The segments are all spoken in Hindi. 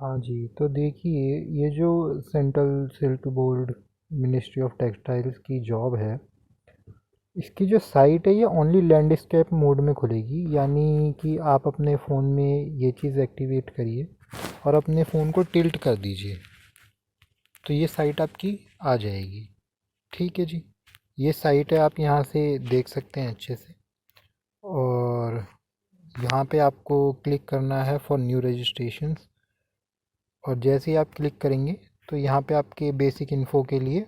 हाँ जी, तो देखिए ये जो central silk board ministry of textiles की जॉब है, इसकी जो साइट है ये ओनली लैंडस्केप मोड में खुलेगी। यानी कि आप अपने फ़ोन में ये चीज़ एक्टिवेट करिए और अपने फ़ोन को टिल्ट कर दीजिए, तो ये साइट आपकी आ जाएगी। ठीक है जी, ये साइट है, आप यहाँ से देख सकते हैं अच्छे से। और यहाँ पे आपको क्लिक करना है फॉर न्यू रजिस्ट्रेशन, और जैसे ही आप क्लिक करेंगे तो यहाँ पे आपके बेसिक इन्फो के लिए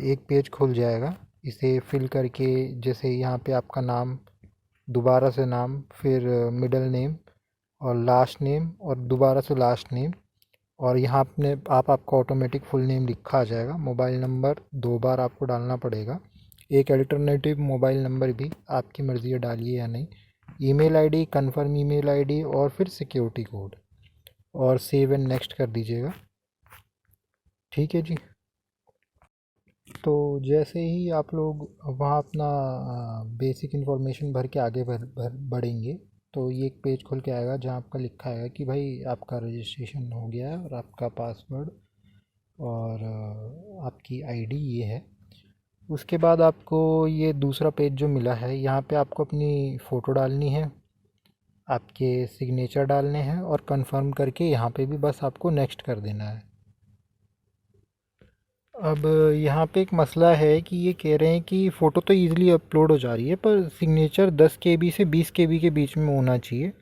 एक पेज खुल जाएगा। इसे फिल करके, जैसे यहाँ पे आपका नाम, दोबारा से नाम, फिर मिडिल नेम और लास्ट नेम और दोबारा से लास्ट नेम, और यहाँ अपने आपका ऑटोमेटिक फुल नेम लिखा आ जाएगा। मोबाइल नंबर 2 बार आपको डालना पड़ेगा। एक अल्टरनेटिव मोबाइल नंबर भी आपकी मर्ज़ी है डालिए या नहीं। Email ID, confirm email ID और फिर सिक्योरिटी कोड, और सेव एंड नेक्स्ट कर दीजिएगा। ठीक है जी। तो जैसे ही आप लोग वहाँ अपना बेसिक इन्फॉर्मेशन भर के आगे बढ़ेंगे, तो ये एक पेज खुल के आएगा जहाँ आपका लिखा है कि भाई आपका रजिस्ट्रेशन हो गया है और आपका पासवर्ड और आपकी आईडी ये है। उसके बाद आपको ये दूसरा पेज जो मिला है, यहाँ पे आपको अपनी फ़ोटो डालनी है, आपके सिग्नेचर डालने हैं और कंफर्म करके यहाँ पे भी बस आपको नेक्स्ट कर देना है। अब यहाँ पे एक मसला है कि ये कह रहे हैं कि फ़ोटो तो ईज़िली अपलोड हो जा रही है, पर सिग्नेचर 10 केबी से 20 केबी के बीच में होना चाहिए।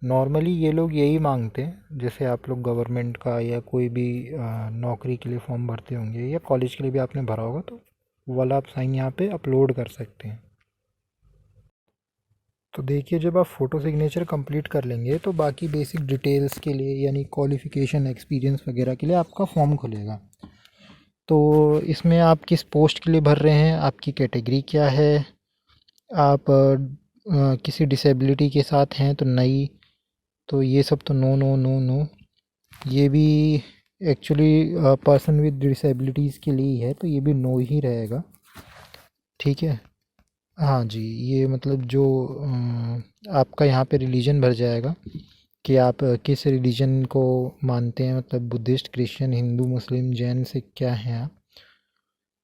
नॉर्मली ये लोग यही मांगते हैं। जैसे आप लोग गवर्नमेंट का या कोई भी नौकरी के लिए फॉर्म भरते होंगे या कॉलेज के लिए भी आपने भरा होगा, तो वो वाला आप साइन यहाँ पे अपलोड कर सकते हैं। तो देखिए, जब आप फ़ोटो सिग्नेचर कंप्लीट कर लेंगे तो बाकी बेसिक डिटेल्स के लिए, यानी क्वालिफ़िकेशन, एक्सपीरियंस वगैरह के लिए आपका फॉर्म खुलेगा। तो इसमें आप किस पोस्ट के लिए भर रहे हैं, आपकी कैटेगरी क्या है, आप किसी डिसेबिलिटी के साथ हैं तो नहीं, तो ये सब तो नो नो नो नो। ये भी एक्चुअली पर्सन विद डिसेबिलिटीज़ के लिए ही है, तो ये भी नो ही रहेगा। ठीक है। हाँ जी, ये मतलब जो आपका यहाँ पे रिलीजन भर जाएगा कि आप किस रिलीजन को मानते हैं, मतलब बुद्धिस्ट, क्रिश्चियन, हिंदू, मुस्लिम, जैन, सिख क्या हैं आप।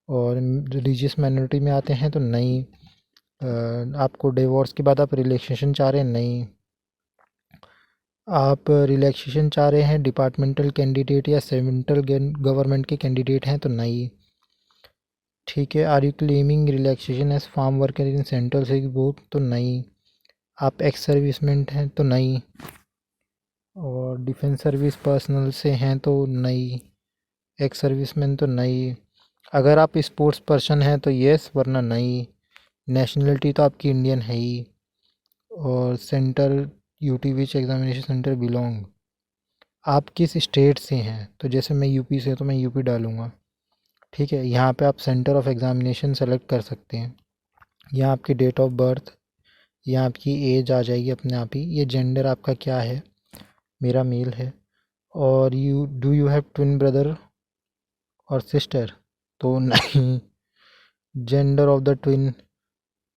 और रिलीजियस माइनॉरिटी में आते हैं तो नहीं। आपको डिवोर्स के बाद आप रिलैक्सेशन चाह रहे हैं, नहीं। आप रिलैक्सेशन चाह रहे हैं डिपार्टमेंटल कैंडिडेट या सेंट्रल गवर्नमेंट के कैंडिडेट हैं तो नहीं। ठीक है। Are you claiming relaxation as farm worker in central silk board, तो नहीं। आप एक्स सर्विसमैन हैं तो नहीं। और डिफेंस सर्विस पर्सनल से हैं तो नहीं। एक्स सर्विसमैन तो नहीं। अगर आप स्पोर्ट्स पर्सन हैं तो येस, वरना नहीं। नेशनलिटी तो आपकी इंडियन है ही। और सेंटर, यूटी विच एग्जामिनेशन सेंटर बिलोंग, आप किस स्टेट से हैं, तो जैसे मैं यूपी से, तो मैं यूपी डालूँगा। ठीक है। यहाँ पे आप सेंटर ऑफ एग्जामिनेशन सेलेक्ट कर सकते हैं। यहाँ आपकी डेट ऑफ बर्थ, यहाँ आपकी एज आ जाएगी अपने आप ही। ये जेंडर आपका क्या है, मेरा मेल है। और यू हैव ट्विन ब्रदर और सिस्टर, तो नहीं। जेंडर ऑफ द ट्विन,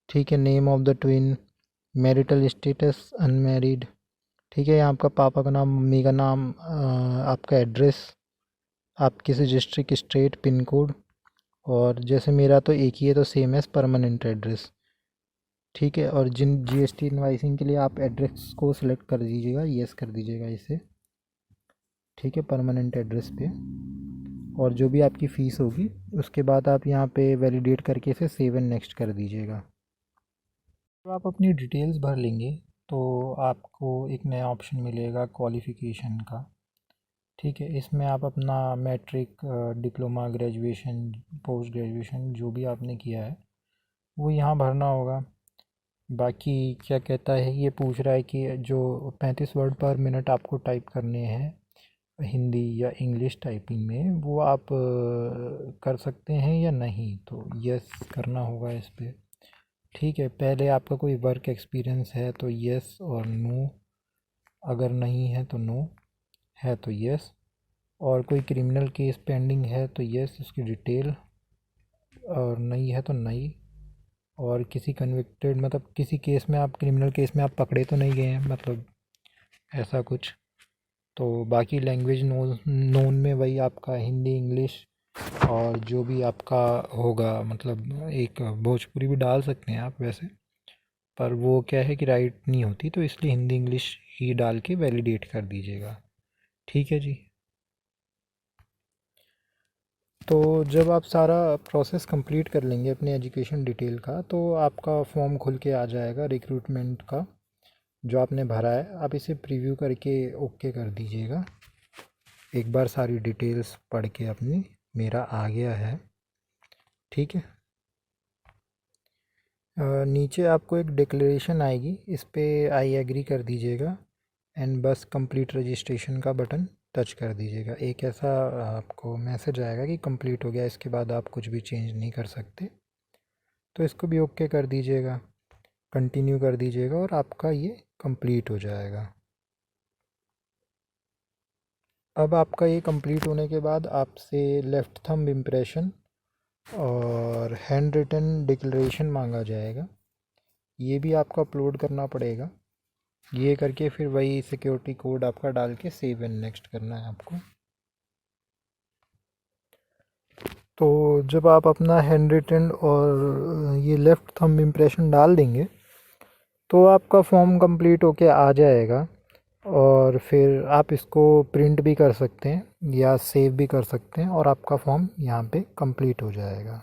ठीक है। Name of the twin, marital status unmarried. ठीक है। यहाँ आपका पापा का नाम, मम्मी का नाम, आपका एड्रेस, आप किस डिस्ट्रिक्ट, स्टेट, पिन कोड। और जैसे मेरा तो एक ही है, तो सेम एज़ परमानेंट एड्रेस। ठीक है। और जिन जीएसटी इनवाइसिंग के लिए आप एड्रेस को सिलेक्ट कर दीजिएगा, यस कर दीजिएगा इसे। ठीक है, परमानेंट एड्रेस पे। और जो भी आपकी फ़ीस होगी उसके बाद आप यहाँ पे वैलिडेट करके इसे सेव एंड नेक्स्ट कर दीजिएगा। जब आप अपनी डिटेल्स भर लेंगे तो आपको एक नया ऑप्शन मिलेगा क्वालिफ़िकेशन का। ठीक है। इसमें आप अपना matric, diploma, graduation, post graduation जो भी आपने किया है वो यहाँ भरना होगा। बाकी क्या कहता है, ये पूछ रहा है कि जो 35 वर्ड पर मिनट आपको टाइप करने हैं हिंदी या इंग्लिश टाइपिंग में, वो आप कर सकते हैं या नहीं, तो यस करना होगा इस पर। ठीक है। पहले आपका कोई वर्क एक्सपीरियंस है तो यस और नो, अगर नहीं है तो नो, है तो यस। और कोई क्रिमिनल केस पेंडिंग है तो यस उसकी डिटेल, और नहीं है तो नहीं। और किसी कन्विक्टेड, मतलब किसी केस में आप, क्रिमिनल केस में आप पकड़े तो नहीं गए हैं, मतलब ऐसा कुछ। तो बाकी लैंग्वेज नोन में वही आपका हिंदी, इंग्लिश और जो भी आपका होगा, मतलब एक भोजपुरी भी डाल सकते हैं आप वैसे, पर वो क्या है कि राइट नहीं होती, तो इसलिए हिंदी इंग्लिश ही डाल के वैलिडेट कर दीजिएगा। ठीक है जी। तो जब आप सारा प्रोसेस कंप्लीट कर लेंगे अपने एजुकेशन डिटेल का, तो आपका फॉर्म खुल के आ जाएगा रिक्रूटमेंट का, जो आपने भरा है। आप इसे प्रीव्यू करके ओके कर दीजिएगा। एक बार सारी डिटेल्स पढ़ के अपनी, मेरा आ गया है। ठीक है। नीचे आपको एक डिक्लेरेशन आएगी, इस पे आई एग्री कर दीजिएगा एंड बस कंप्लीट रजिस्ट्रेशन का बटन टच कर दीजिएगा। एक ऐसा आपको मैसेज आएगा कि कंप्लीट हो गया, इसके बाद आप कुछ भी चेंज नहीं कर सकते। तो इसको भी ओके कर दीजिएगा, कंटिन्यू कर दीजिएगा और आपका ये कंप्लीट हो जाएगा। अब आपका ये कंप्लीट होने के बाद आपसे लेफ़्ट थंब इम्प्रेशन और हैंड रिटन डिक्लेरेशन मांगा जाएगा, ये भी आपको अपलोड करना पड़ेगा। ये करके फिर वही सिक्योरिटी कोड आपका डाल के सेव एंड नेक्स्ट करना है आपको। तो जब आप अपना हैंड रिटन और ये लेफ़्ट थंब इम्प्रेशन डाल देंगे, तो आपका फॉर्म कंप्लीट होके आ जाएगा। और फिर आप इसको प्रिंट भी कर सकते हैं या सेव भी कर सकते हैं और आपका फॉर्म यहाँ पे कंप्लीट हो जाएगा।